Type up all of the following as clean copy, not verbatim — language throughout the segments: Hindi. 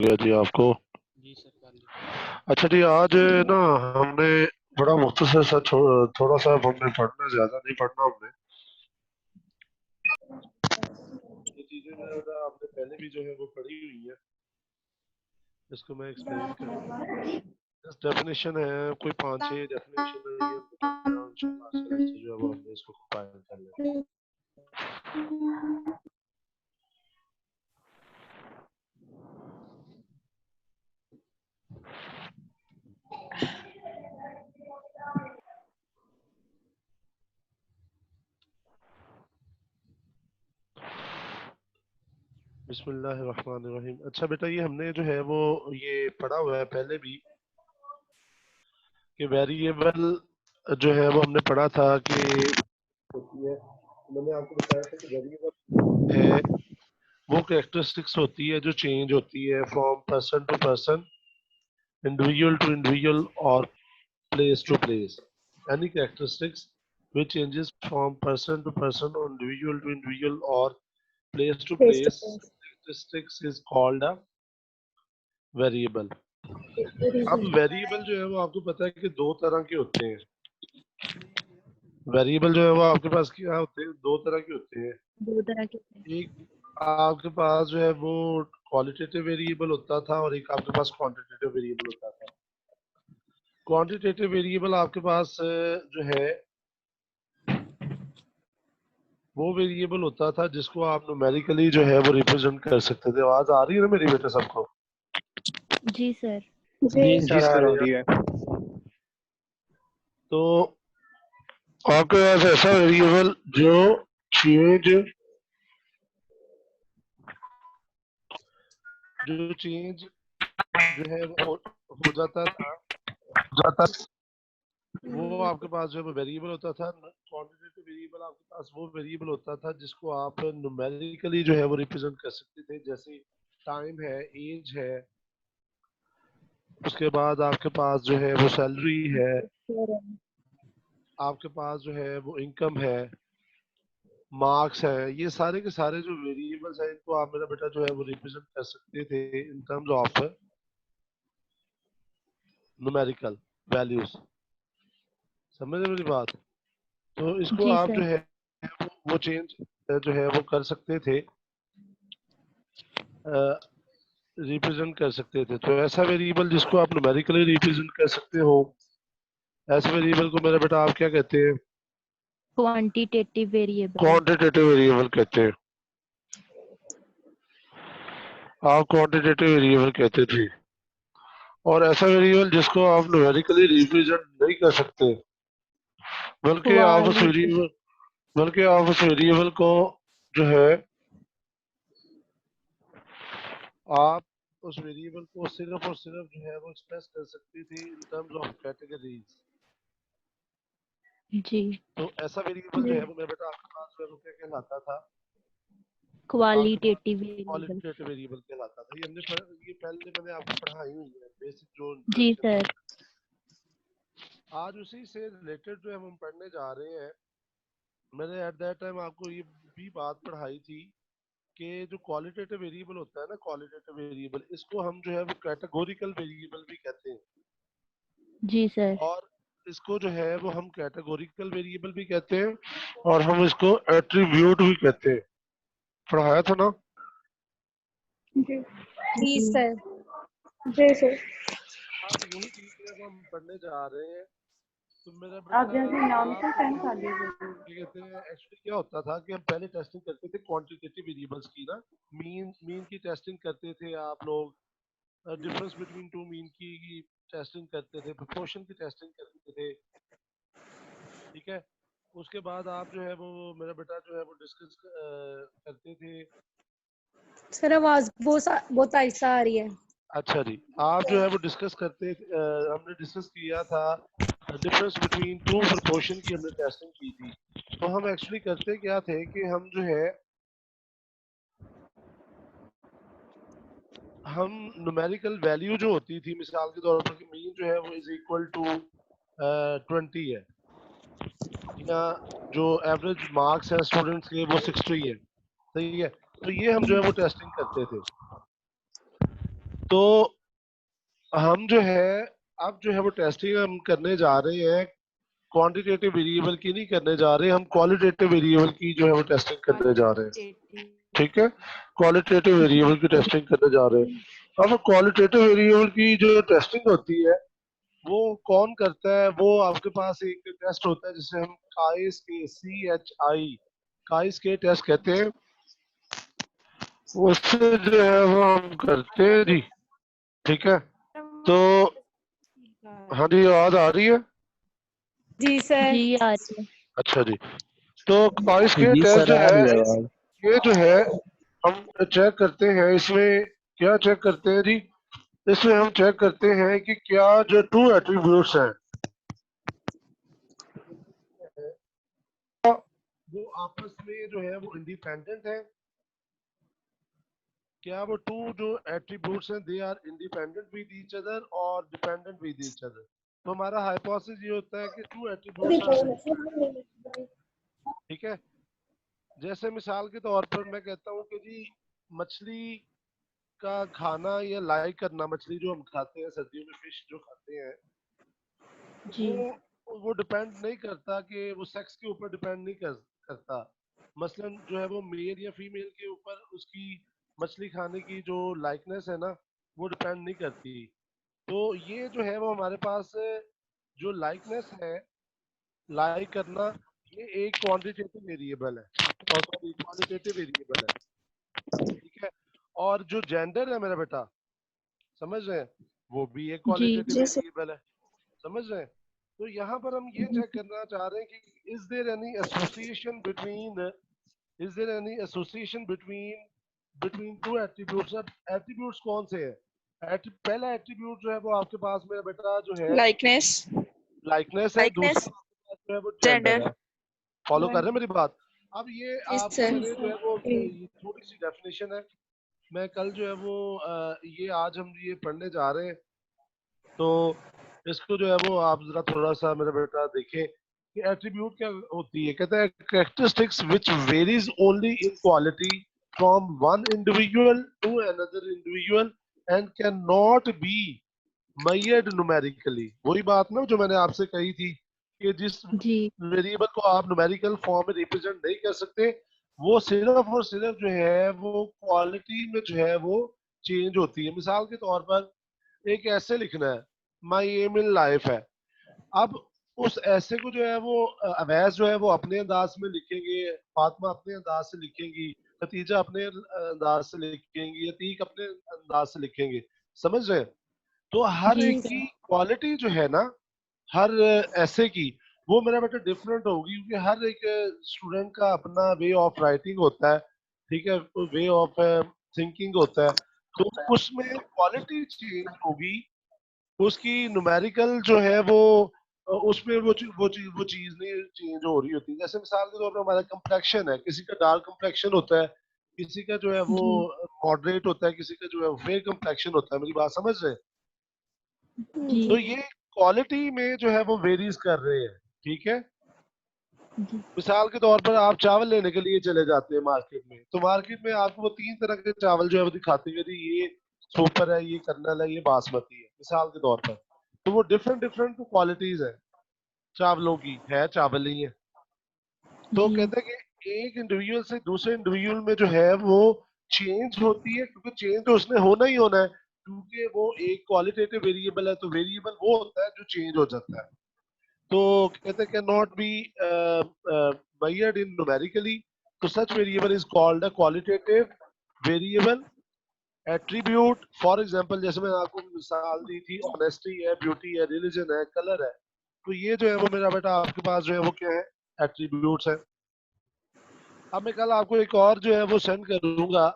गया जी आपको। जी सर कर ली। अच्छा जी, आज ना हमने बड़ा मुख्तसर सा थोड़ा सा हमने पढ़ना, ज्यादा नहीं पढ़ना हमने। ये चीजें जो है ना आपने पहले भी जो है वो पढ़ी हुई है। इसको मैं एक्सप्लेन करूंगा। डेफिनेशन है, कोई 5-6 डेफिनेशन है, ये बताना इंशाल्लाह आस्ते आस्ते जो है वो हमने इसको कंपाइल कर लेना। बिस्मिल्लाहिर्रहमानिर्रहीम। अच्छा बेटा, ये हमने जो है वो ये पढ़ा हुआ है पहले भी कि वेरिएबल जो है वो हमने पढ़ा था कि होती है। मैंने आपको बताया था कि वेरिएबल है वो कैरेक्टरिस्टिक्स होती है जो चेंज होती है from person to person, individual to individual और place to place. Any characteristics which changes from person to person or individual to individual or place to face to place face characteristics is called a variable। अब वेरिएबल जो है वो आपको पता है कि दो तरह के होते हैं। वेरिएबल जो है वो आपके पास क्या होते हैं, दो तरह के होते हैं। दो तरह के होते हैं। एक आपके पास जो है वो क्वालिटेटिव वेरिएबल होता था और एक आपके पास क्वांटिटेटिव वेरिएबल होता था। क्वांटिटेटिव वेरिएबल आपके पास जो है वो वेरिएबल होता था जिसको आप न्यूमेरिकली जो है वो रिप्रेजेंट कर सकते थे। आवाज आ रही है ना मेरी बेटे सबको? जी सर। जी जी सर आ आ रही रही है। है। तो आपके पास ऐसा वेरिएबल जो चेंज जो है वो हो जाता था, वो आपके पास जो है वेरिएबल होता था। क्वांटिटेटिव वेरिएबल आपके पास वो वेरिएबल होता था जिसको आप न्यूमेरिकली जो है वो रिप्रेजेंट कर सकते थे, जैसे टाइम है, एज है, उसके बाद आपके पास जो है वो सैलरी है, आपके पास जो है वो इनकम है, मार्क्स है। ये सारे के सारे जो वेरिएबल्स हैं इनको आप मेरा बेटा जो है वो रिप्रेजेंट कर सकते थे in terms of numerical values. समझ रहे मेरी बात? तो इसको जी आप सर। जो है वो चेंज जो है वो कर सकते थे, रिप्रेजेंट कर सकते थे। तो ऐसा वेरिएबल जिसको आप न्यूमेरिकली रिप्रेजेंट कर सकते हो, ऐसे वेरिएबल को मेरा बेटा आप क्या कहते हैं? Quantitative variable. क्वांटिटेटिव वेरिएबल कहते हैं। आप क्वांटिटेटिव वेरिएबल कहते थे। और ऐसा वेरिएबल जिसको आप न्यूमेरिकली रिप्रेजेंट नहीं कर सकते, बल्कि आप उस क्वालिटी। वेरिएबल बल्कि आप उस वेरिएबल को जो है आप उस वेरिएबल को सिर्फ और सिर्फ जो है वो एक्सप्रेस कर सकती थी इन टर्म्स ऑफ कैटेगरीज। जी। तो ऐसा वेरिएबल जो है वो मेरे बेटा आपके पास जो है वो क्या कहलाता था? आपके पास क्वालिटेटिव वेरिएबल। क्वालिटेटिव वेरिएबल कहलाता था। ये पहले मैंने आपको पढ़ाई हुई है, बेसिक जो जी इंट्रोडक्शन सर। है। आज उसी से रिलेटेड जो हम पढ़ने जा रहे हैं। मैंने एट दैट टाइम आपको ये भी बात पढ़ाई थी कि जो क्वालिटेटिव वेरिएबल होता है ना, क्वालिटेटिव वेरिएबल, इसको हम जो है वो कैटेगोरिकल वेरिएबल भी कहते हैं। जी सर। और इसको जो है वो हम कैटेगोरिकल वेरिएबल भी कहते हैं और हम इसको एट्रीब्यूट भी कहते हैं। पढ़ाया था ना? जी जी सर। जी सर। अब यही चीजें अब हम पढ़ने जा रहे हैं। तो मेरा आप बेटा जैसे नाम आप का जो टाइम है कर लीजिए। क्या कहते हैं, एक्चुअली क्या होता था कि हम पहले टेस्टिंग करते थे क्वांटिटेटिव वेरिएबल्स की ना। मीन मीन की टेस्टिंग करते थे आप लोग, डिफरेंस बिटवीन टू मीन की टेस्टिंग करते थे, प्रोपोर्शन की टेस्टिंग करते थे। ठीक है। उसके बाद आप जो है वो मेरा बेटा जो है वो डिस्कस करते थे। सर आवाज बहुत आहिस्ता आ रही है। अच्छा जी, आप जो है वो डिस्कस करते हमने डिस्कस किया था डिफरेंस बिटवीन टू प्रोपोर्शन की हमने टेस्टिंग की थी। तो हम एक्चुअली करते क्या थे कि हम जो है हम न्यूमेरिकल वैल्यू जो होती थी, मिसाल के तौर पर कि मीन जो है वो इज इक्वल टू 20 है, या जो एवरेज मार्क्स है स्टूडेंट्स के वो 60 है। सही है। तो ये हम जो है वो टेस्टिंग करते थे। तो हम जो है अब जो है वो टेस्टिंग हम करने जा रहे हैं, क्वांटिटेटिव वेरिएबल की नहीं करने जा रहे, हम क्वालिटेटिव वेरिएबल की जो है वो टेस्टिंग करने जा रहे हैं। ठीक है, क्वालिटेटिव वेरिएबल की टेस्टिंग करने जा रहे हैं। अब क्वालिटेटिव वेरिएबल की जो टेस्टिंग होती है वो कौन करता है? वो आपके पास एक टेस्ट होता है जिसे हम काइस के CHI काइस के टेस्ट कहते हैं। उससे जो है वो हम करते हैं जी। ठीक है, तो हाँ जी आवाज आ रही है? जी सर। जी आ रही है। अच्छा जी, तो काइस के जी टेस्ट सर जो आ है रही है आवाज। ये जो है हम चेक करते हैं। इसमें क्या चेक करते हैं जी? इसमें हम चेक करते हैं कि क्या जो टू एट्रीब्यूट्स हैं वो आपस में जो है वो इंडिपेंडेंट है। क्या वो टू जो एट्रीब्यूट्स हैं they are independent with each other और डिपेंडेंट विद ईच अदर। तो हमारा हाइपोथेसिस ये होता है कि टू एट्रीब्यूट्स आर इंडिपेंडेंट। ठीक है, जैसे मिसाल के तौर पर मैं कहता हूँ कि जी मछली का खाना या लाइक करना, मछली जो हम खाते हैं सर्दियों में फिश जो खाते हैं जी वो डिपेंड नहीं करता कि वो सेक्स के ऊपर डिपेंड नहीं करता। मसलन जो है वो मेल या फीमेल के ऊपर उसकी मछली खाने की जो लाइकनेस है ना वो डिपेंड नहीं करती। तो ये जो है वो हमारे पास जो लाइकनेस है, लाइक करना, ये एक क्वांटिटेटिव वेरिएबल है और सॉरी क्वालिटेटिव वेरिएबल है। ठीक है, और जो जेंडर है मेरा बेटा, समझ रहे हैं, वो भी एक जी क्वालिटेटिव वेरिएबल है। समझ रहे हैं? तो यहाँ पर हम ये चेक करना चाह रहे हैं कि is there any association between two attributes. अब एट्रीब्यूट्स कौन से हैं? पहला एट्रीब्यूट जो है वो आपके पास मेरा बेटा जो है लाइकनेस लाइकनेस है, लाइकनेस दूसरा आपके पास जो है वो जेंडर जेंडर। है। फॉलो कर रहे हैं मेरी बात? अब ये यस आपको सर। मैंने जो है वो ये थोड़ी सी डेफिनेशन है, मैं कल जो है वो ये आज हम ये पढ़ने जा रहे हैं। तो इसको जो है वो आप जरा थोड़ा सा मेरा बेटा देखें कि एट्रीब्यूट क्या होती है। कहता है characteristics which varies only in quality from one individual to another individual and can not be measured numerically. वही बात ना जो मैंने आपसे कही थी कि जिस जी वेरिएबल को आप न्यूमेरिकल फॉर्म में रिप्रेजेंट नहीं कर सकते, वो सिर्फ और सिर्फ जो है वो क्वालिटी में जो है वो चेंज होती है। मिसाल के तौर पर एक ऐसे लिखना है, माई एम इन लाइफ है। अब उस ऐसे को जो है वो अवैस जो है वो अपने अंदाज में लिखेंगे, फातिमा अपने अंदाज से लिखेंगी, खतीजा अपने अंदाज से लिखेंगी, अतीक अपने अंदाज से लिखेंगे। समझ रहे हैं? तो हर जी एक सर की क्वालिटी जो है ना, हर ऐसे की वो मेरा बेटा डिफरेंट होगी, क्योंकि हर एक स्टूडेंट का अपना वे ऑफ राइटिंग होता है। ठीक है, वे ऑफ थिंकिंग होता है। तो उसमें क्वालिटी चेंज होगी, उसकी न्यूमेरिकल जो है वो उसमें वो चीज नहीं चेंज हो रही होती। जैसे मिसाल के तौर पर हमारा कंप्लेक्शन है, किसी का डार्क कंप्लेक्शन होता है, किसी का जो है वो जी मॉडरेट होता है, किसी का जो है फेयर कंप्लेक्शन होता है। मेरी बात समझ रहे हैं? जी तो ये क्वालिटी में जो है वो वेरीज कर रहे हैं। ठीक है, जी मिसाल के तौर पर आप चावल लेने के लिए चले जाते हैं मार्केट में, तो मार्केट में आपको वो 3 तरह के चावल जो है वो दिखाते हैं कि ये सुपर है, ये कर्नल है, ये बासमती है, मिसाल के तौर पर। तो वो डिफरेंट डिफरेंट क्वालिटीज है चावलों की, है चावल ही है। तो जी कहते हैं कि एक इंडिविजुअल से दूसरे इंडिविजुअल में जो है वो चेंज होती है, क्योंकि चेंज तो उसमें होना ही होना है, क्योंकि वो एक क्वालिटेटिव वेरिएबल है। तो वेरिएबल वो होता है जो चेंज हो जाता है। तो कहते हैं can not B measured in numerically, तो such variable is called a qualitative variable attribute। For example जैसे मैंने आपको मिसाल दी थी, ऑनेस्टी है, ब्यूटी है, रिलीजन है, कलर है। तो ये जो है वो मेरा बेटा आपके पास जो है वो क्या है, एट्रीब्यूट्स है। अब मैं कल आपको एक और जो है वो सेंड करूंगा।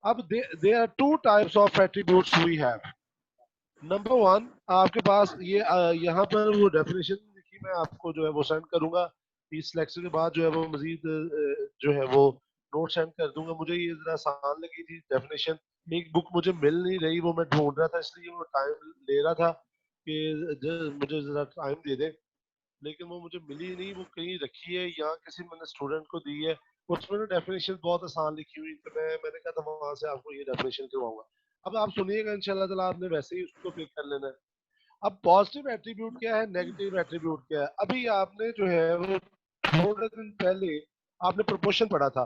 अब they are two types of attributes we have. Number one, आपके पास ये यहाँ पर वो डेफिनेशन लिखी, मैं आपको जो है वो सेंड करूंगा। इस लेक्चर के बाद जो है वो मजीद जो है वो नोट सेंड कर दूंगा। मुझे ये जरा आसान लगी थी डेफिनेशन, एक बुक मुझे मिल नहीं रही, वो मैं ढूंढ रहा था, इसलिए वो टाइम ले रहा था कि मुझे जरा टाइम दे दे, लेकिन वो मुझे मिली नहीं। वो कहीं रखी है यहाँ, किसी मैंने स्टूडेंट को दी है, उसमें ना डेफिनेशन बहुत आसान लिखी हुई, तो मैंने कहा था वहां से आपको ये डेफिनेशन करवाऊंगा। अब आप सुनिएगा इंशाल्लाह ताला, आपने वैसे ही उसको पिक कर लेना है। अब पॉजिटिव एट्रीब्यूट क्या है, नेगेटिव एट्रीब्यूट क्या है। अभी आपने जो है वो थोड़े दिन पहले आपने प्रोपोर्शन पढ़ा था।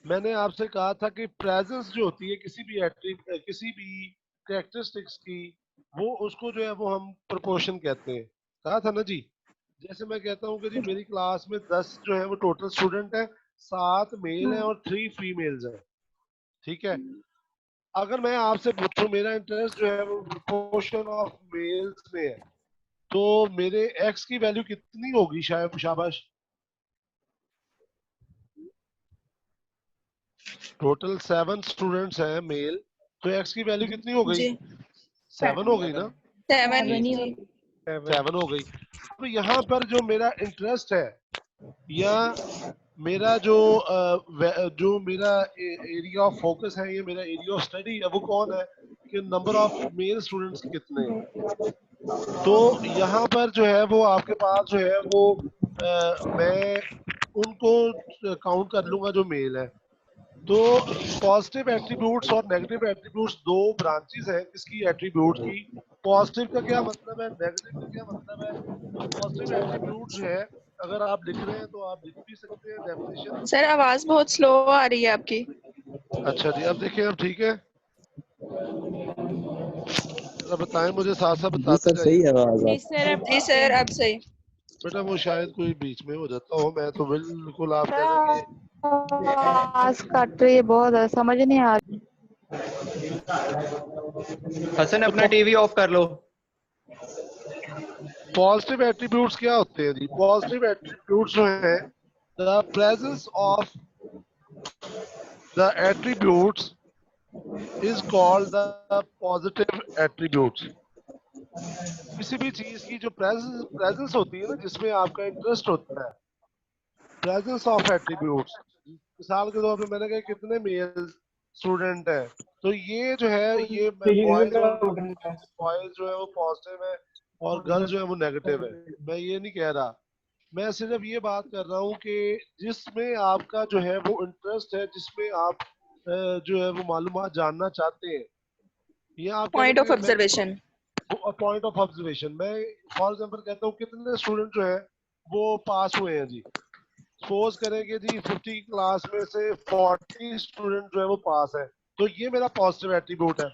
मैंने आपसे कहा था कि प्रेजेंस जो होती है किसी भी कैरेक्टरिस्टिक्स की, वो उसको जो है वो हम प्रोपोर्शन कहते हैं। कहा था ना जी। जैसे मैं कहता हूँ कि जी मेरी क्लास में 10 जो है वो टोटल स्टूडेंट है, 7 मेल हैं और 3 फीमेल्स हैं, ठीक है। अगर मैं आपसे पूछूं मेरा इंटरेस्ट जो है वो प्रोपोर्शन ऑफ मेल्स में है, तो मेरे एक्स की वैल्यू कितनी होगी? शायद, शाबाश। टोटल 7 स्टूडेंट्स हैं मेल, तो एक्स की वैल्यू कितनी हो गई? जी 7 हो गई ना? 7 7 ही जी 7 हो गई। अब यहाँ पर जो मेरा इंटरेस्ट है या मेरा जो मेरा एरिया ऑफ फोकस है, ये मेरा एरिया ऑफ स्टडी है, वो कौन है कि नंबर ऑफ मेल स्टूडेंट्स कितने हैं। तो यहाँ पर जो है वो आपके पास जो है वो मैं उनको काउंट कर लूंगा जो मेल है। तो पॉजिटिव एट्रीब्यूट्स और नेगेटिव एट्रीब्यूट्स दो ब्रांचेस हैं किसकी? एट्रीब्यूट की। पॉजिटिव का क्या मतलब है, नेगेटिव का क्या मतलब है? तो पॉजिटिव एट्रीब्यूट्स है, अगर आप लिख रहे हैं तो आप लिख भी सकते हैं डेफिनेशन। सर आवाज बहुत स्लो आ रही है आपकी। अच्छा जी, अब देखिए, अब ठीक है, जरा बताएं मुझे, साथ साथ जी बताते सर, सही जाइए। है आवाज जी आप। सर अब जी सर अब सही। बेटा वो शायद कोई बीच में हो जाता हो, मैं तो बिल्कुल आप कह रहे हैं आवाज कट रही है बहुत, समझ नहीं आ रही। हसन कि अपना टीवी ऑफ कर लो। पॉजिटिव एट्रीब्यूट्स क्या होते हैं जी? पॉजिटिव एट्रीब्यूट्स जो है, the presence of the attributes is called the positive attributes. किसी भी चीज की जो प्रेजेंस होती है ना, जिसमें आपका इंटरेस्ट होता है, प्रेजेंस ऑफ एट्रीब्यूट्स। मिसाल के तौर पे मैंने कहा कितने मेल स्टूडेंट हैं, तो ये जो है ये बॉयज जो है वो पॉजिटिव है और गर्ल्स जो है वो नेगेटिव है। मैं ये नहीं कह रहा, मैं सिर्फ ये बात कर रहा हूँ कि जिसमें आपका जो है वो इंटरेस्ट है, जिसमें आप जो है वो मालूमात जानना चाहते हैं, ये आप कह पॉइंट ऑफ लेंगे मैं ऑब्जर्वेशन। Point of observation. मैं फॉर एग्जांपल कहता हूँ कितने स्टूडेंट जो है वो पास हुए हैं जी। सपोज करें कि जी 50 क्लास में से 40 स्टूडेंट जो है वो पास है, तो ये मेरा पॉजिटिव एट्रीब्यूट है।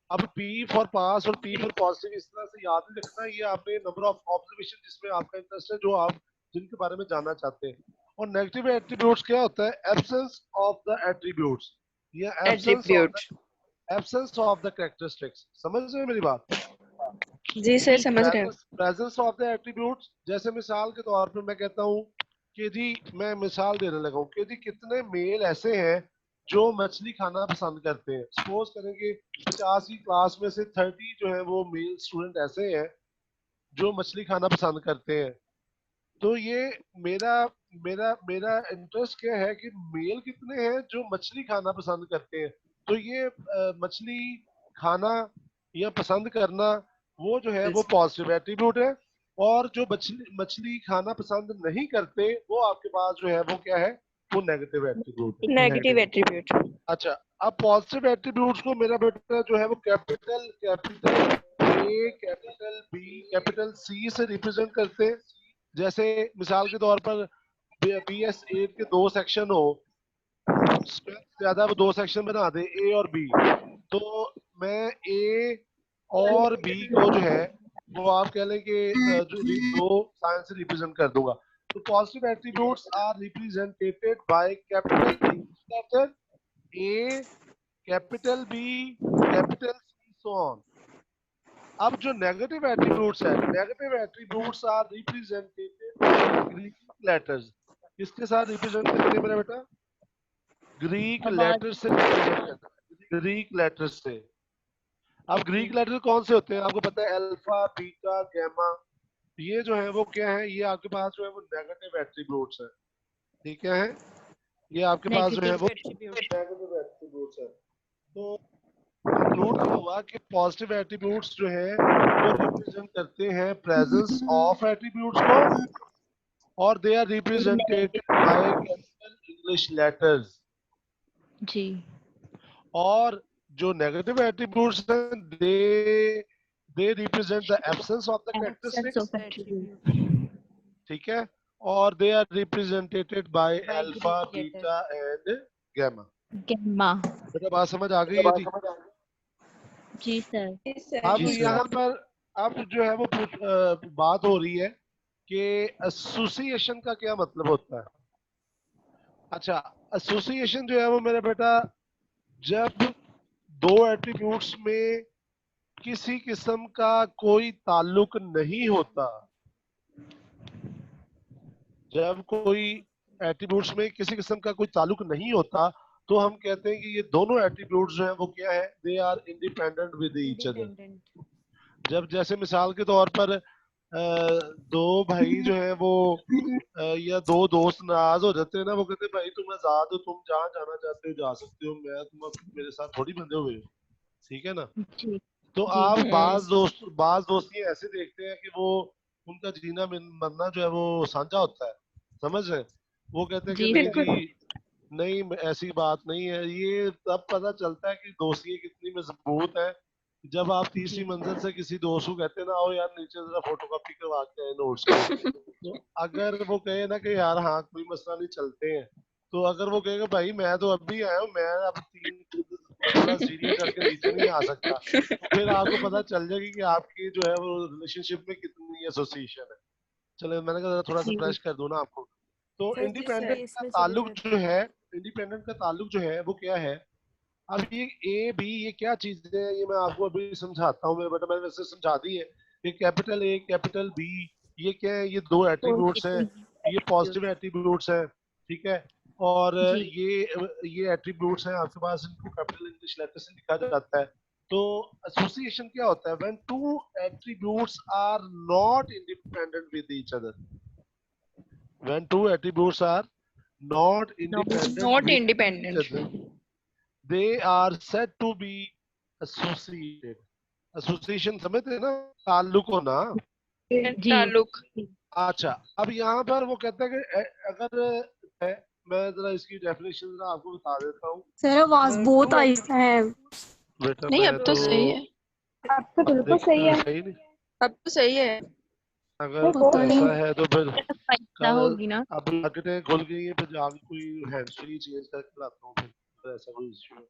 अब P फॉर पास और P फॉर पॉजिटिव इस तरह से याद नहीं रखना, ये आपने नंबर ऑफ ऑब्जर्वेशन जिसमें आपका इंटरेस्ट है, जो आप जिनके बारे में जानना चाहते हैं। और नेगेटिव एट्रीब्यूट्स क्या होता है? एब्सेंस ऑफ द एट्रीब्यूट्स या attribute. Absence of the characteristics. समझ रहे हैं मेरी बात? जी सर कि समझ रहे हैं। प्रेजेंस ऑफ द एट्रीब्यूट्स, जैसे मिसाल के तौर पे मैं कहता हूँ कि जी, मैं मिसाल देने लगा हूँ कि जी कितने मेल ऐसे हैं जो मछली खाना पसंद करते हैं। सपोज करेंगे 50 की क्लास में से 30 जो है वो मेल स्टूडेंट ऐसे हैं जो मछली खाना पसंद करते हैं। तो ये मेरा मेरा मेरा इंटरेस्ट क्या है कि मेल कितने हैं जो मछली खाना पसंद करते हैं। तो ये मछली खाना या पसंद करना, वो जो है वो पॉजिटिव एट्रीब्यूट है। और जो मछली मछली खाना पसंद नहीं करते, वो आपके पास जो है वो क्या है? वो नेगेटिव एट्रीब्यूट है। Negative attribute. अच्छा, अब पॉजिटिव एट्रीब्यूट्स को मेरा बेटा जो है वो capital capital A, capital B, capital C से रिप्रेजेंट करते हैं। जैसे मिसाल के तौर पर BS8 के 2 सेक्शन हो, ज्यादा वो 2 सेक्शन बना दे, ए और बी, तो मैं ए और बी को जो है वो आप कह लें कि दो साइन से रिप्रेजेंट कर दूंगा। तो positive attributes are represented by capital letter A, capital B, capital C, so on. अब जो नेगेटिव एट्रीब्यूट्स है, negative attributes are represented by Greek letters. किसके साथ रिप्रेजेंट करेंगे मेरा बेटा? ग्रीक आवाज लेटर से रिप्रेजेंट करना है, ग्रीक लेटर से। अब ग्रीक लेटर कौन से होते हैं? आपको पता है, अल्फा, बीटा, गामा। ये जो है वो क्या है? ये आपके पास जो है वो नेगेटिव एट्रीब्यूट्स है। ठीक है, ये आपके पास जो है वो नेगेटिव एट्रीब्यूट्स है। तो कंक्लूड क्या हुआ कि पॉजिटिव एट्रीब्यूट्स जो है वो रिप्रेजेंट करते हैं प्रेजेंस ऑफ एट्रीब्यूट्स को, और they are represented by capital English letters. जी और जो नेगेटिव एट्रीब्यूट्स हैं they represent the absence of the characteristics, ठीक है, और they are represented by alpha beta and gamma. Gamma. बेटा बात समझ आ गई है जी? जी सर। जी सर। अब जी सर। यहाँ पर अब जो है वो बात हो रही है कि एसोसिएशन का क्या मतलब होता है। अच्छा, एसोसिएशन जो है वो मेरा बेटा, जब दो एट्रीब्यूट्स में किसी किस्म का कोई ताल्लुक नहीं होता, जब कोई एट्रीब्यूट्स में किसी किस्म का कोई ताल्लुक नहीं होता, तो हम कहते हैं कि ये दोनों एट्रीब्यूट्स जो हैं वो क्या है, they are independent with each other. जब जैसे मिसाल के तौर पर दो भाई जो है वो या दो दोस्त नाराज हो जाते हैं ना, वो कहते हैं भाई तुम आजाद हो, तुम जहाँ जाना चाहते हो जा सकते हो, मैं तुम मेरे साथ थोड़ी बंधे हुए हो, ठीक है ना। जी। तो जी। आप बाज दोस्ती ऐसे देखते हैं कि वो उनका जीना मरना जो है वो साझा होता है, समझ रहे हैं? वो कहते हैं कि जी, नहीं बिल्कुल। जी, नहीं ऐसी बात नहीं है। ये तब पता चलता है कि दोस्ती कितनी मजबूत है, जब आप तीसरी मंजिल से किसी दोस्त को कहते हैं ना, आओ यार नीचे जरा फोटोकॉपी करवा के आए नोट्स के, तो अगर वो कहे ना कि यार हाँ कोई मसला नहीं चलते हैं, तो अगर वो कहेगा भाई मैं तो अभी आया हूँ, मैं अब 3 मंजिला सीढ़ियाँ चढ़ के नीचे नहीं आ सकता, तो फिर आपको पता चल जाएगी कि आपकी जो है वो रिलेशनशिप में कितनी एसोसिएशन है। चलो मैंने कहा थोड़ा सा फ्रेश कर दूं ना आपको। तो इंडिपेंडेंट का ताल्लुक जो है, इंडिपेंडेंट का ताल्लुक जो है वो क्या है। अब ये ए बी ये क्या चीज है, ये मैं आपको अभी समझाता हूँ मेरे बेटा, मैंने वैसे समझा दी है। ये कैपिटल ए कैपिटल बी ये क्या है, ये दो एट्रीब्यूट्स हैं, ये पॉजिटिव एट्रीब्यूट्स हैं, ठीक है। और जी। ये एट्रीब्यूट्स हैं आपके पास, इनको कैपिटल इंग्लिश लेटर से लिखा जाता है। तो एसोसिएशन क्या होता है, when two attributes are not independent with each other, when two attributes are not independent Not with each independent. Other, they are said to be associated. Association समझते हैं ना, ताल्लुक होना। जी। ताल्लुक। अच्छा, अब यहाँ पर वो कहता है कि अगर मैं जरा इसकी डेफिनेशन जरा आपको बता देता हूँ। सर आवाज बहुत आहिस्ता है। बेटा नहीं, मैं अब तो सही है। अब तो बिल्कुल सही है। सही नहीं, अब तो सही है। अगर पता नहीं। ऐसा है तो फिर पैसा होगी ना। अब मार्केटें खुल गई है, फिर जाके कोई हैंड फ्री चेंज करके लाता हूँ, फिर ऐसा कोई इश्यू है।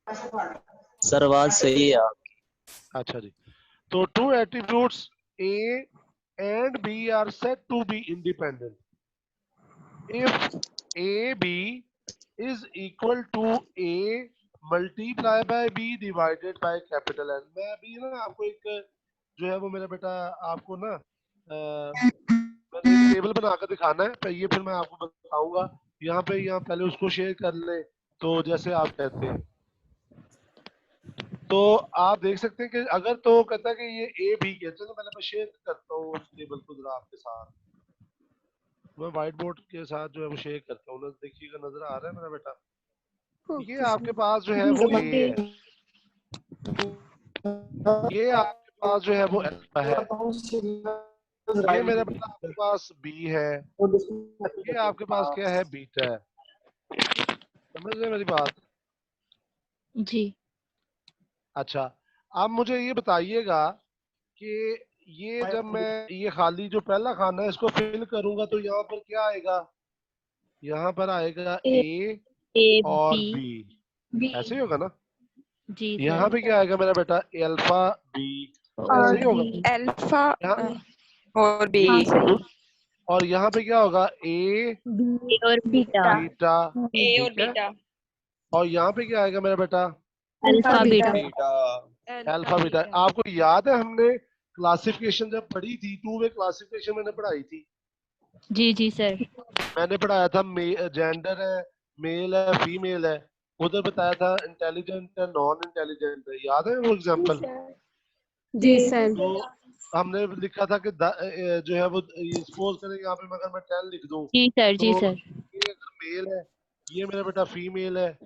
सर आवाज सही है आप। अच्छा जी, तो two attributes A and B are said to be independent if AB is equal to A multiply by B divided by capital N। मैं अभी ना आपको एक जो है वो मेरा बेटा आपको ना मैंने टेबल बनाकर दिखाना है, तो ये फिर मैं आपको बताऊंगा। यहाँ पे यहाँ पहले उसको शेयर कर ले, तो जैसे आप कहते हैं तो आप देख सकते हैं कि अगर तो कहता है कि ये ए बी है, चलो पहले मैं शेयर करता हूँ उस टेबल को जरा आपके साथ, मैं व्हाइट बोर्ड के साथ जो है वो शेयर करता हूँ, देखिएगा नजर आ रहा है मेरा बेटा। ये आपके पास जो है वो ए है, ये आपके पास जो है वो अल्फा है, ये मेरा बेटा आपके पास बी है, ये आपके पास क्या है, बीटा है। समझ रहे मेरी बात? जी। अच्छा, आप मुझे ये बताइएगा कि ये जब मैं ये खाली जो पहला खाना है इसको फिल करूंगा तो यहाँ पर क्या आएगा, यहाँ पर आएगा ए और बी, ऐसे ही होगा ना। जी यहाँ पे क्या आएगा मेरा बेटा, अल्फा बी, ऐसे ही होगा अल्फा यहाँ, और बी। और यहाँ पे क्या होगा, ए और बीटा। बीटा, ए और ठीक है। बीटा। और यहाँ पे क्या आएगा मेरा बेटा, अल्फा बीटा। Alpha beta. आपको याद है हमने क्लासिफिकेशन जब पढ़ी थी, 2 वे क्लासिफिकेशन मैंने पढ़ाई थी। जी जी सर। मैंने पढ़ाया था जेंडर है, मेल है फीमेल है, उधर बताया था इंटेलिजेंट है नॉन इंटेलिजेंट है, याद है वो एग्जांपल? जी सर। तो हमने लिखा था कि जो है वो सपोज करें यहाँ पे अगर मैं 10 लिख दूं, जी सर। जी तो सर। ये अगर मेल है, ये मेरा बेटा फीमेल है,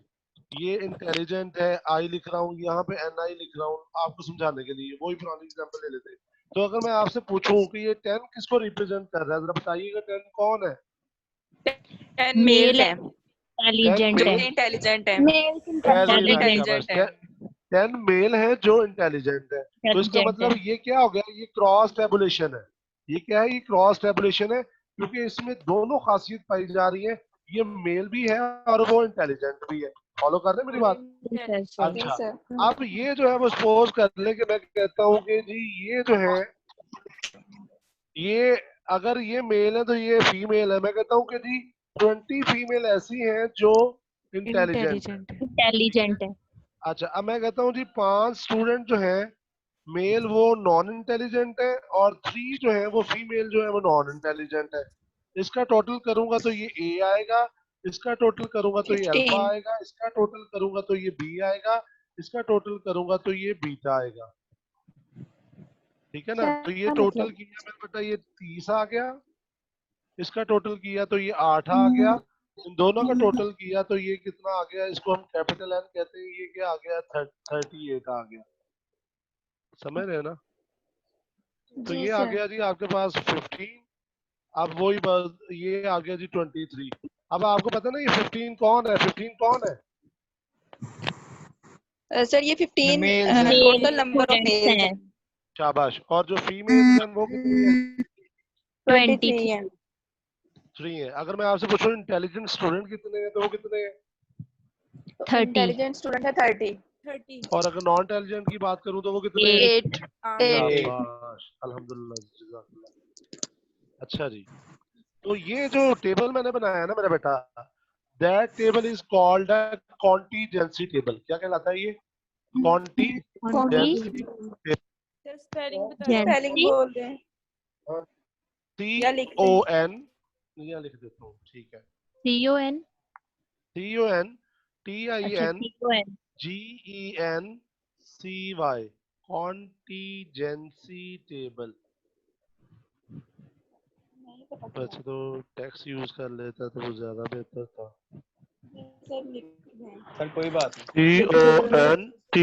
ये इंटेलिजेंट है, आई लिख रहा हूँ, यहाँ पे एन आई लिख रहा हूँ आपको समझाने के लिए, वही पुरानी एग्जांपल ले लेते हैं। तो अगर मैं आपसे पूछूं कि ये 10 किसको रिप्रेजेंट कर रहा है, जरा बताइएगा 10 कौन है? 10 मेल्स है इंटेलिजेंट जो है। इंटेलिजेंट है। वेरी नाइस, इंटेलिजेंट है। 10 मेल हैं जो इंटेलिजेंट है। तो इसका Intelligent मतलब है। ये क्या हो गया, ये क्रॉस टेबुलेशन है। ये क्या है, ये क्रॉस टेबुलेशन है, क्योंकि इसमें दोनों खासियत पाई जा रही है, ये मेल भी है और वो इंटेलिजेंट भी है। फॉलो कर रहे हैं मेरी बात? जी सर, सर। अच्छा, सर अब ये जो है वो सपोज कर ले कि मैं कहता हूँ कि जी ये जो है, ये अगर ये मेल है तो ये फीमेल है। मैं कहता हूँ कि जी 20 फीमेल ऐसी हैं जो इंटेलिजेंट है। इंटेलिजेंट है। अच्छा, अब मैं कहता हूँ जी 5 स्टूडेंट जो हैं मेल वो नॉन इंटेलिजेंट है, और 3 जो है वो फीमेल जो है वो नॉन इंटेलिजेंट है। इसका टोटल करूंगा तो ये ए आएगा, इसका टोटल करूंगा तो ये अल्फा 15 आएगा, इसका टोटल करूंगा तो ये बी आएगा, इसका टोटल करूंगा तो ये बीटा आएगा। ठीक है ना? तो ये टोटल किया मेरे बेटा, ये 30 आ गया, इसका टोटल किया तो ये 8 आ गया, इन दोनों का टोटल किया तो ये कितना आ गया, इसको हम कैपिटल एन कहते हैं, ये क्या आ गया, 38 आ गया। समझ रहे हैं ना? तो ये आ गया जी आपके पास 15। अब वही बात, ये आ गया जी 23। अब आपको पता ना ये 15 कौन है, 15 कौन है? सर ये 15 male total number of students males हैं। शाबाश। और जो फीमेल्स हैं वो कितनी है? 23 हैं। 3 है। अगर मैं आपसे पूछूं इंटेलिजेंट स्टूडेंट कितने हैं, तो वो कितने हैं? 30। इंटेलिजेंट स्टूडेंट है 30। और अगर नॉन इंटेलिजेंट की बात करूं तो वो कितने हैं? 8। 8 शाबाश, अल्हम्दुलिल्लाह, जज़ाकल्लाह। अच्छा जी, तो ये जो टेबल मैंने बनाया है ना मेरा बेटा, that table is called a contingency table. क्या कहलाता है ये? Contingency table. स्पेलिंग बोल रहे हैं या लिखते हैं? CON, यहाँ लिख देता हूँ, ठीक है। CON। CON अच्छा, TIN CON। GENCY, contingency table. अच्छा, तो टेक्स्ट यूज कर लेता तो वो ज्यादा बेहतर था। सर कोई बात नहीं। CONTIGENCY,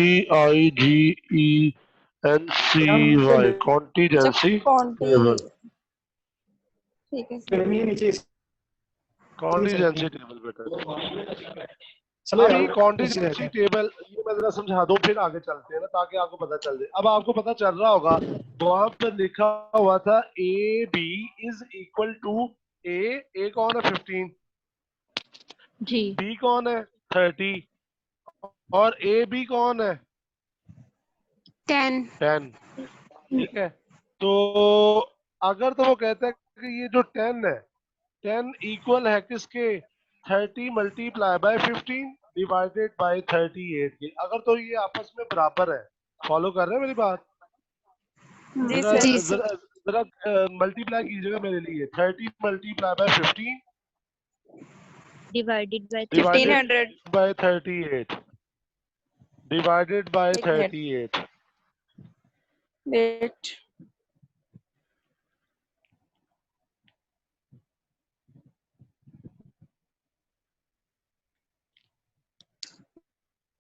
contingency table. ठीक है। नीचे कॉन्टीजेंसी टेबल बेटा। अब ये कॉन्टीजेंसी टेबल, ये मैं जरा समझा दूं, फिर आगे चलते हैं ना, ताकि आपको पता चल जाए। अब आपको पता चल रहा होगा वहां पर लिखा हुआ था AB इज इक्वल टू ए कौन है 15, जी। B कौन है 30, और AB कौन है 10। ठीक है, तो अगर तो वो कहता है कि ये जो 10 है, 10 इक्वल है किसके, 30 मल्टीप्लाई बाय 15 डिवाइडेड बाय 38 के। अगर तो ये आपस में बराबर है। फॉलो कर रहे हैं मेरी बात? जी जरा सर। जरा जरा मल्टीप्लाई कीजिएगा मेरे लिए, 30 multiply by 15 divided by divided 1500 by 38 divided by एक मिनट 38। वेट।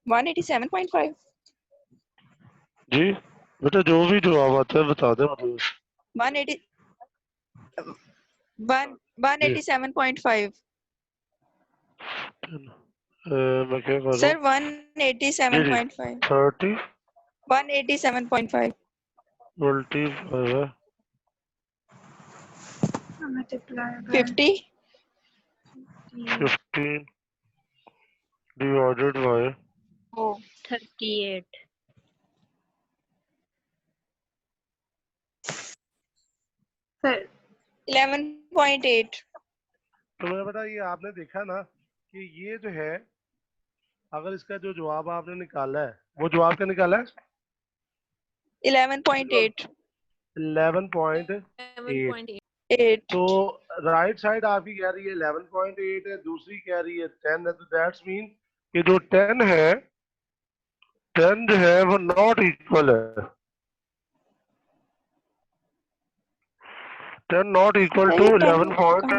वन 187.5। जी बेटा, जो भी जवाब आता है बता दे मुझे। 180 187.5 मैं क्या करूँ? Sir 187.5 30 187.5 multiply 50 15 divided bye 38। Sir 11.8 तो मेरा बेटा, ये आपने देखा ना कि ये जो है, अगर इसका जो जवाब आपने निकाला है, वो जवाब क्या निकाला है? 11.8 11.8। तो राइट साइड आपकी कह रही है 11.8 है, दूसरी कह रही है 10 है, तो दैट्स मीन कि जो 10 है, 10 जो है वो नॉट इक्वल है, 10 नॉट इक्वल टू 11 पॉइंट।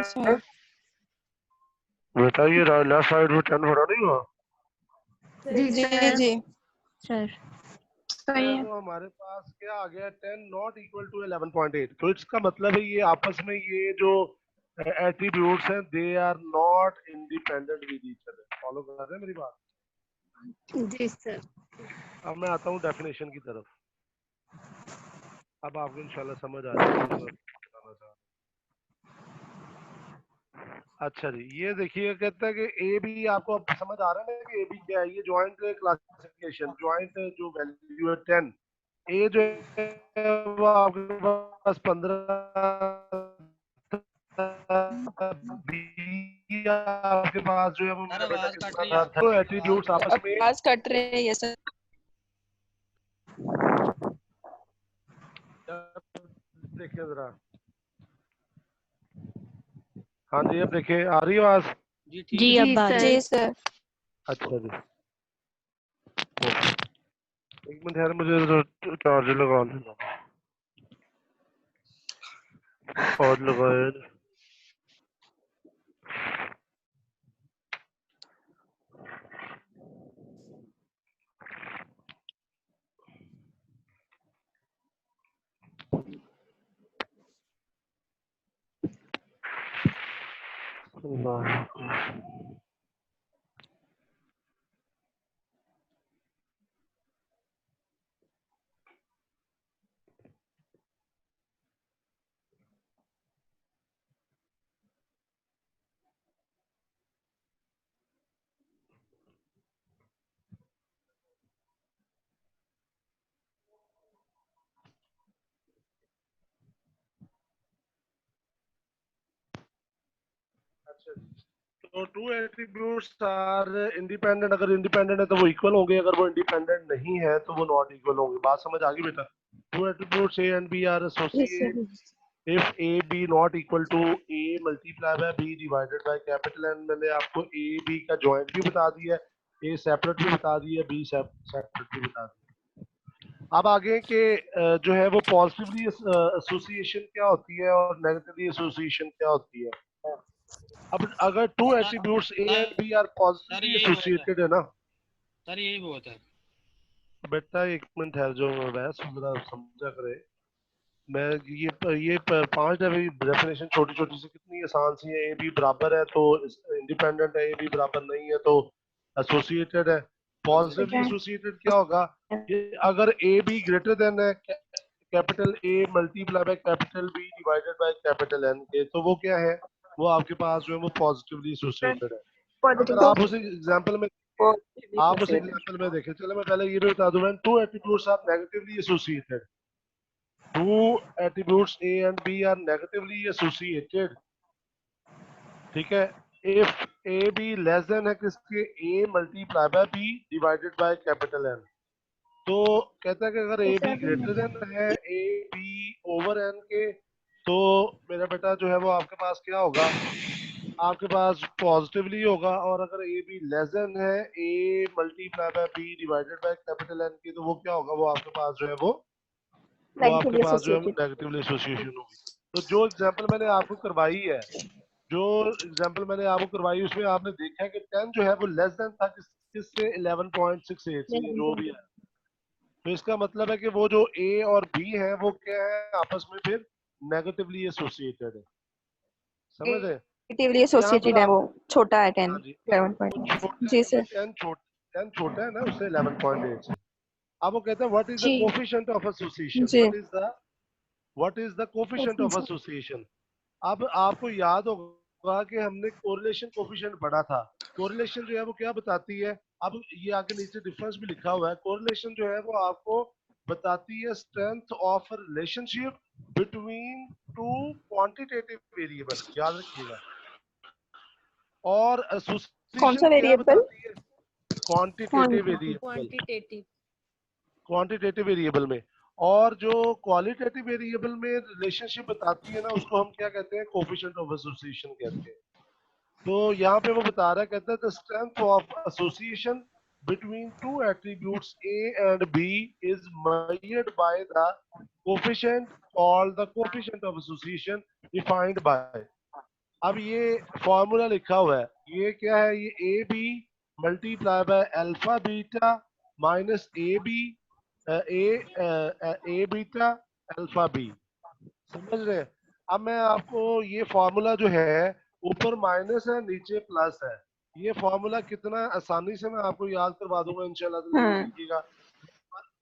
बेटा ये लेफ्ट साइड में 10 बड़ा नहीं हुआ? जी जी जी सर तो हमारे पास क्या आ गया, 10 नॉट इक्वल टू 11.8। तो इसका मतलब है ये आपस में ये जो एट्रीब्यूट्स हैं, they are not independent with each other. Follow कर रहे हैं मेरी बात? जी सर। अब मैं आता हूँ डेफिनेशन की तरफ। अब आपको इंशाल्लाह समझ आ जाएगी जो मैं बताना चाह रहा हूँ। अच्छा जी, ये देखिए कहता है कि ए बी आपको अब समझ आ रहा है ना कि ए बी क्या है। ये जॉइंट क्लासिफिकेशन, जॉइंट जो वैल्यू है 10, ए जो है वो आपके पास 15, बी आपके पास जो है वो मेरा बेटा कितना था, तो एट्रीब्यूट्स आपस में आवाज कट रहे हैं ये सर। देखिए जरा। हाँ जी, अब देखिए आ रही है आवाज। जी अब आ रही है। जी सर। अच्छा जी, एक मिनट यार, मुझे चार्जर लगा देना। और लगाए तो टू एट्रीब्यूट्स आर इंडिपेंडेंट। अगर इंडिपेंडेंट है तो वो इक्वल होंगे, अगर वो इंडिपेंडेंट नहीं है तो वो नॉट इक्वल होंगे। बात समझ आ गई बेटा? Two attributes A and B are yes sir. Associate if A B not equal to A multiply by B divided by capital N. मैंने आपको ए बी का जॉइंट भी बता दिया है, ए सेपरेट भी बता दिया, बी सेपरेट भी बता दिया। अब आगे के जो है वो पॉजिटिवली एसोसिएशन क्या होती है और नेगेटिवली एसोसिएशन क्या होती है। अब अगर two attributes A and B are positively associated है ना, सर यही बहुत है। बेटा एक मिनट है, जो बहस जरा समझा करे। मैं ये 5 डेफिनेशन छोटी छोटी सी कितनी आसान सी है। ए बी बराबर है तो इंडिपेंडेंट है, ए बी बराबर नहीं है तो एसोसिएटेड है। पॉजिटिवली एसोसिएटेड क्या होगा, ये अगर ए बी ग्रेटर देन है capital A multiply by capital B divided by capital N के, तो वो क्या है, वो आपके पास जो है वो पॉजिटिवली एसोसिएटेड है। अगर आप उस एग्जांपल में देखें, चलो मैं पहले ये भी बता दूं, two attributes are negatively associated. Two attributes A and B are negatively associated, ठीक है, if A B less than है किसके, A multiply by B divided by capital N. तो कहता है कि अगर ए बी ग्रेटर देन है ए बी ओवर एन के, तो मेरा बेटा जो है वो आपके पास क्या होगा, आपके पास पॉजिटिवली होगा। और अगर ए बी लेस देन है A multiply by B divided by capital N की, तो वो क्या होगा, वो आपके पास जो है वो आपके पास जो है नेगेटिवली एसोसिएशन होगी। तो जो एग्जांपल मैंने आपको करवाई है, उसमें आपने देखा है कि 10 जो है वो लेस देन था किससे, 11.68 से, जो भी है। तो इसका मतलब है कि वो जो ए और बी है वो क्या है, आपस में फिर नेगेटिवली एसोसिएटेड है। समझ रहे? नेगेटिवली यहाँ पर एसोसिएटेड है, आप, वो छोटा है 10 हाँ जी, वो 11.8। छोटा जी है, सर। 10 छोटा है ना उससे 11.8 से। अब वो कहते हैं what is the G coefficient of association, G what is the coefficient of association. अब आपको याद होगा कि हमने कोरिलेशन कोफिशिएंट पढ़ा था। कोरिलेशन जो है वो क्या बताती है, अब ये आगे नीचे डिफरेंस भी लिखा हुआ है। कोरिलेशन जो है वो आपको बताती है strength of relationship between two quantitative variable, याद रखिएगा। और कौन सा एसोसिएशन क्या वेरिएबल? बताती है, क्वांटिटेटिव वेरिएबल, क्वांटिटेटिव वेरिएबल में। और जो क्वालिटेटिव वेरिएबल में रिलेशनशिप बताती है ना, उसको हम क्या कहते हैं, कोफिशिएंट ऑफ एसोसिएशन कहते हैं। तो यहाँ पे वो बता रहा है, कहता है the strength of association between two attributes A and B is measured by the coefficient called the coefficient of association defined by. अब ये फॉर्मूला लिखा हुआ है, ये क्या है, ये A B multiply by alpha beta minus A B A beta alpha B. समझ रहे हैं? अब मैं आपको ये फॉर्मूला जो है, ऊपर माइनस है नीचे प्लस है, ये फॉर्मूला कितना आसानी से मैं आपको याद करवा दूंगा इंशाल्लाह। तो हाँ। देखिएगा,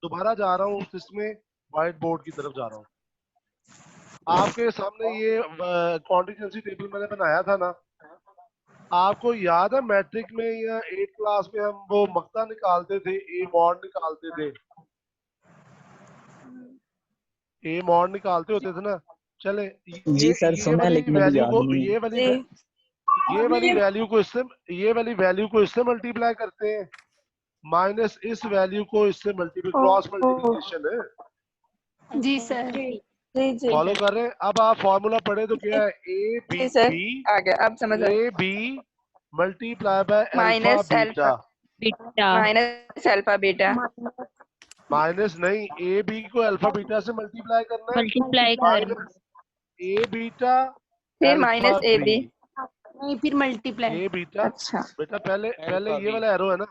दोबारा जा रहा हूँ इसमें, व्हाइट बोर्ड की तरफ जा रहा हूँ। आपके सामने ये कॉन्टिजेंसी टेबल मैंने बनाया था ना, आपको याद है मैट्रिक में या 8th क्लास में हम वो मक्ता निकालते थे, ए मॉड निकालते थे, ए मॉड निकालते होते थे ना। चले जी सर, ये सुना है वाली लेकिन अभी वैल्यू याद को, नहीं है। ये वाली वैल्यू को इससे, ये वाली वैल्यू को इससे मल्टीप्लाई करते हैं, माइनस इस वैल्यू को इससे मल्टीप्लाई, क्रॉस मल्टीप्लिकेशन है। जी सर। जी जी फॉलो कर रहे हैं? अब आप फॉर्मूला पढ़े तो क्या है, ए बी जी सर, बी आ गया, अब समझ आ A B multiply by alpha minus beta, beta minus alpha beta, minus नहीं, ए बी को अल्फा बीटा से मल्टीप्लाई करना है, मल्टीप्लाई कर माइनस ए बीटा फिर alpha minus A B, B. नहीं, फिर मल्टीप्लाई। A beta. अच्छा बेटा पहले ये वाला एरो है ना,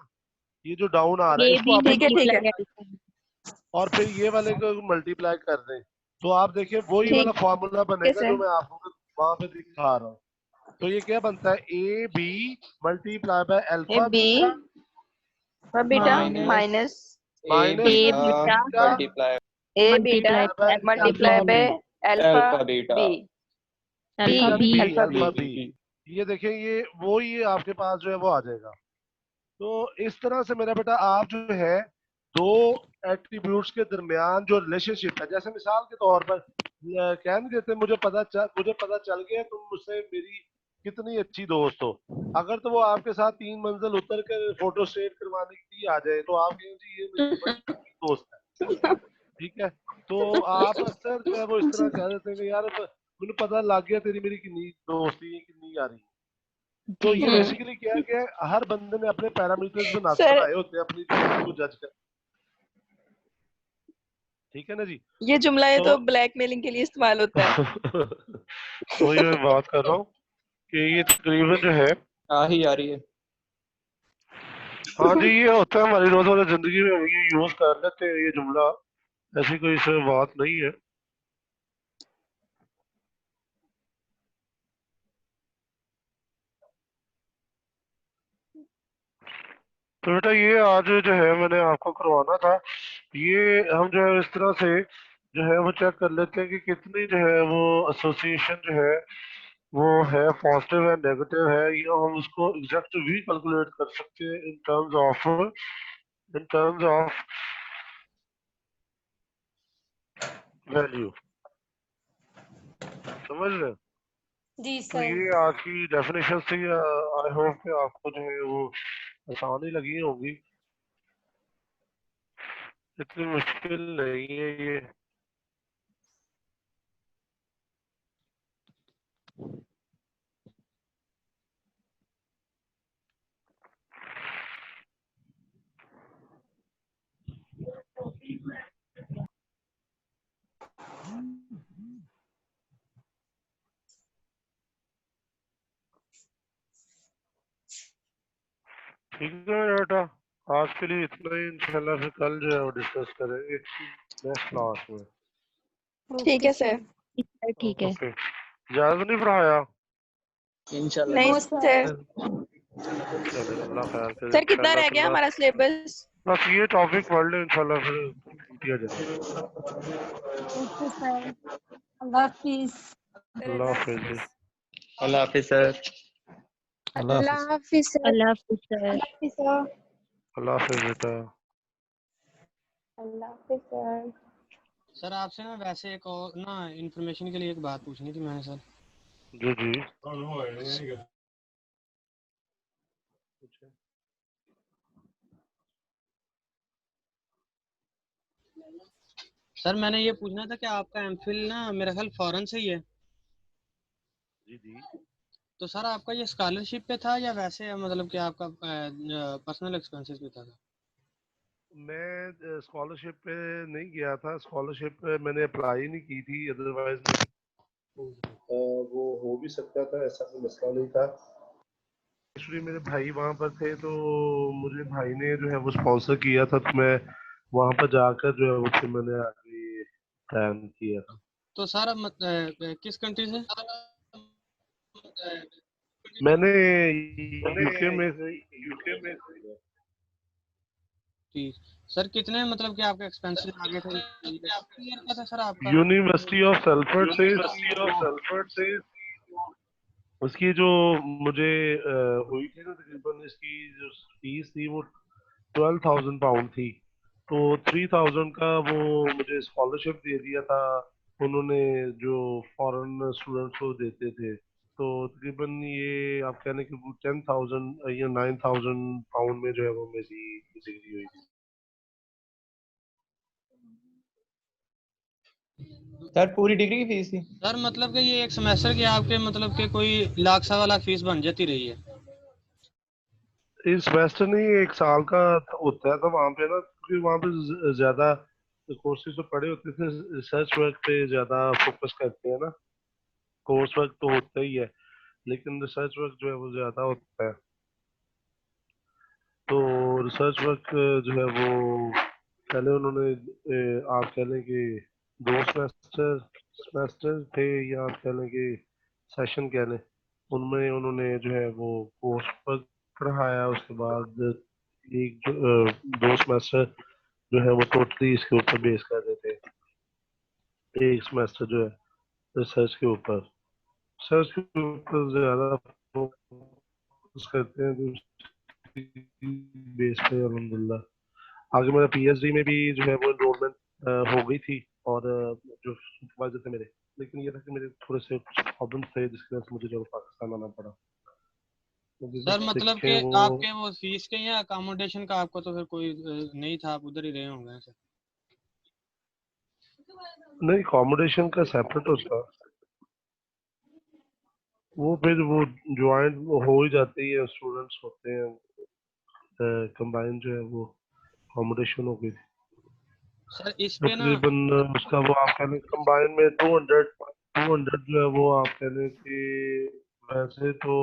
ये जो डाउन आ रहा है ये इसको भी आप ठीक है। मल्टीप्लाई और फिर ये वाले को मल्टीप्लाई कर दें, तो आप देखिए वही ठीक वाला फॉर्मूला बनेगा है जो मैं आपको वहां पे दिखा रहा हूँ। तो ये क्या बनता है, A B multiply by A alpha B beta beta minus minus minus A B beta beta multiply A beta multiply by multiply alpha by B alpha alpha beta B alpha beta B B alpha alpha B. B. ये देखें, ये आपके पास जो है वो आ जाएगा। तो इस तरह से मेरा बेटा आप जो है दो एट्रीब्यूट्स के दरमियान जो रिलेशनशिप है, जैसे मिसाल के तौर पर कह नहीं देते मुझे पता चल गया तुम मुझसे मेरी कितनी अच्छी दोस्त हो। अगर तो वो आपके साथ 3 मंजिल उतर कर फोटो स्टेट करवाने के लिए आ जाए तो आप कहें जी ये मेरी बड़ी अच्छी दोस्त है, ठीक है। तो आप अक्सर जो है वो इस तरह कह देते हैं कि यार मुझे पता लग गया तेरी मेरी कितनी दोस्ती है, कितनी यारी है। तो ये बेसिकली क्या है कि हर बंदे ने अपने पैरामीटर्स सर बनाए होते हैं अपनी दोस्ती को जज कर, ठीक है ना जी। ये जुमला है तो तो ब्लैकमेलिंग के लिए इस्तेमाल होता है। तो ये मैं बात कर रहा हूँ कि ये तकरीबन जो है, आ ही आ रही है। हाँ जी, ये होता है हमारी रोजमर्रा जिंदगी में, हम ये यूज कर लेते हैं ये जुमला, ऐसी कोई इसमें बात नहीं है। तो बेटा ये आज जो है मैंने आपको करवाना था, ये हम जो है इस तरह से जो है वो चेक कर लेते हैं कि कितनी जो है वो एसोसिएशन जो है वो है पॉजिटिव है नेगेटिव है, या हम उसको एग्जैक्ट भी कैलकुलेट कर सकते हैं इन टर्म्स ऑफ वैल्यू, समझ रहे हैं? जी तो सर। ये आज की डेफिनेशन थी, आई होप कि आपको जो है वो आसान ही लगी होगी, इतनी मुश्किल नहीं है ये। ठीक है मेरा बेटा, आज के लिए इतना ही, इंशाल्लाह फिर कल जो है वो डिस्कस करेंगे नेक्स्ट क्लास में। ठीक है सर। ठीक है। ओके, ज्यादा नहीं पढ़ाया? इंशाल्लाह नहीं नो सर। चले, अल्लाह खैर करे सर कितना इंशाल्लाह। रह गया हमारा सिलेबस? बस ये टॉपिक पढ़ ले इंशाल्लाह, फिर किया जाएगा। Okay sir. अल्लाह हाफिज। अल्लाह हाफिज जी। अल्लाह हाफिज सर। अल्लाह हाफिज सर। अल्लाह हाफिज सर। अल्लाह हाफिज सर। अल्लाह हाफिज बेटा। अल्लाह हाफिज सर। सर आपसे ना वैसे एक और ना इन्फॉर्मेशन के लिए एक बात पूछनी थी मैंने सर। जी जी। सर मैंने ये पूछना था कि आपका एमफिल ना मेरा ख्याल फॉरेन से ही है, जी जी। तो सर आपका ये स्कॉलरशिप पे था या वैसे मतलब कि आपका पर्सनल एक्सपेंसेस पे था? मैं स्कॉलरशिप पे नहीं गया था, स्कॉलरशिप पे मैंने अप्लाई नहीं की थी, अदरवाइज वो हो भी सकता था, ऐसा कोई मसला नहीं था। एक्चुअली मेरे भाई वहाँ पर थे तो मुझे भाई ने जो है वो स्पॉन्सर किया था, तो मैं वहाँ पर जाकर जो है वो फिर मैंने आगे प्लान किया था। तो सर किस कंट्री से? मैंने यूके में ठीक सर, कितने मतलब कि आपके एक्सपेंसेस आगे थे? ईयर का था सर आपका? यूनिवर्सिटी ऑफ सल्फर से उसकी जो मुझे हुई थी ना, तकरीबन इसकी जो फीस थी वो 12,000 पाउंड थी। तो 3,000 का वो मुझे स्कॉलरशिप दे दिया था उन्होंने, जो फॉरेन स्टूडेंट्स को देते थे। तो तकरीबन ये आप कहने कि 10,000 या 9,000 पाउंड में जो है वो मेरी डिग्री हुई थी। सर पूरी डिग्री की फीस थी? सर मतलब कि ये एक सेमेस्टर की आपके मतलब कि कोई लाख सवा लाख फीस बन जाती रही है? इस सेमेस्टर नहीं, 1 साल का होता है। तो वहाँ पे ना, क्योंकि वहाँ पे ज्यादा कोर्सेज तो पढ़े होते थे, रिसर्च वर्क पे ज्यादा फोकस करते हैं ना। कोर्स वर्क तो होता ही है, लेकिन रिसर्च वर्क जो है वो ज्यादा होता है। तो रिसर्च वर्क जो है वो पहले उन्होंने आप कह लें कि 2 सेमेस्टर थे, या आप कह लें कि सेशन कह लें, उनमें उन्होंने जो है वो कोर्स वर्क पढ़ाया। उसके बाद एक 2 सेमेस्टर जो है वो टोटली इसके ऊपर बेस कर रहे थे। एक सेमेस्टर जो है रिसर्च के ऊपर, रिसर्च के ऊपर ज्यादा फोकस करते हैं। तो बेस पे अल्हम्दुलिल्लाह आगे मेरा पीएचडी में भी जो है वो एनरोलमेंट हो गई थी। और जो सुपरवाइजर थे मेरे, लेकिन ये था कि मेरे थोड़े से प्रॉब्लम थे जिसकी वजह से मुझे जो पाकिस्तान आना पड़ा। मुझे सर जो मतलब सीखे कि वो आपके वो फीस के या अकोमोडेशन का आपको तो फिर कोई नहीं था, आप उधर ही रहे होंगे सर? नहीं, अकोमोडेशन का सेपरेट उसका, वो फिर वो ज्वाइंट हो ही जाती है, स्टूडेंट्स होते हैं, कंबाइन जो है वो अकोमोडेशन हो गई थी। सर इस तो पे ना तकरीबन उसका वो आप कह लें कंबाइन में 200 जो है वो आप कह लें कि वैसे तो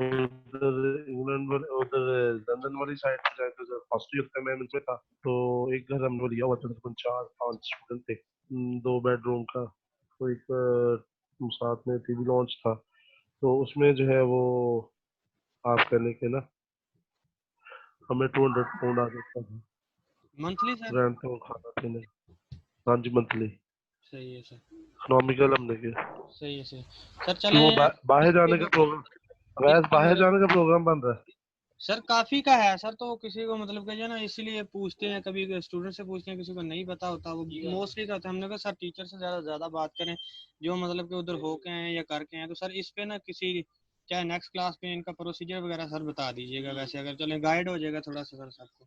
उधर इंग्लैंड वाले, उधर लंदन वाली साइड पे जाए तो हॉस्टल होता है, मैं उनमें था। तो एक घर हमने लिया हुआ था, तकरीबन 4-5 स्टूडेंट थे, 2 बेडरूम का। तो एक साथ में टीवी लॉन्च था। तो उसमें जो है वो आप कहने के ना हमें 200 पाउंड आ जाता था मंथली सर? रेंट और खाना पीने। हाँ जी, मंथली सही है सर, इकोनॉमिकल हमने किया। सही है सर। सर चले क्यों बाहर इस पे जाने का प्रोग्राम, वैसे इसके बाहर बारे जाने का प्रोग्राम बन रहा है। सर काफी का है सर, तो किसी को मतलब कि जो ना इसीलिए पूछते हैं, कभी स्टूडेंट से पूछते हैं, किसी को नहीं पता होता, वो मोस्टली होता है। हमने कहा सर टीचर से ज्यादा ज्यादा बात करें जो मतलब कि उधर होके हैं या करके हैं। तो सर इस पे ना किसी चाहे नेक्स्ट क्लास पे इनका प्रोसीजर वगैरह सर बता दीजिएगा, वैसे अगर चले गाइड हो जाएगा थोड़ा सा सर सबको।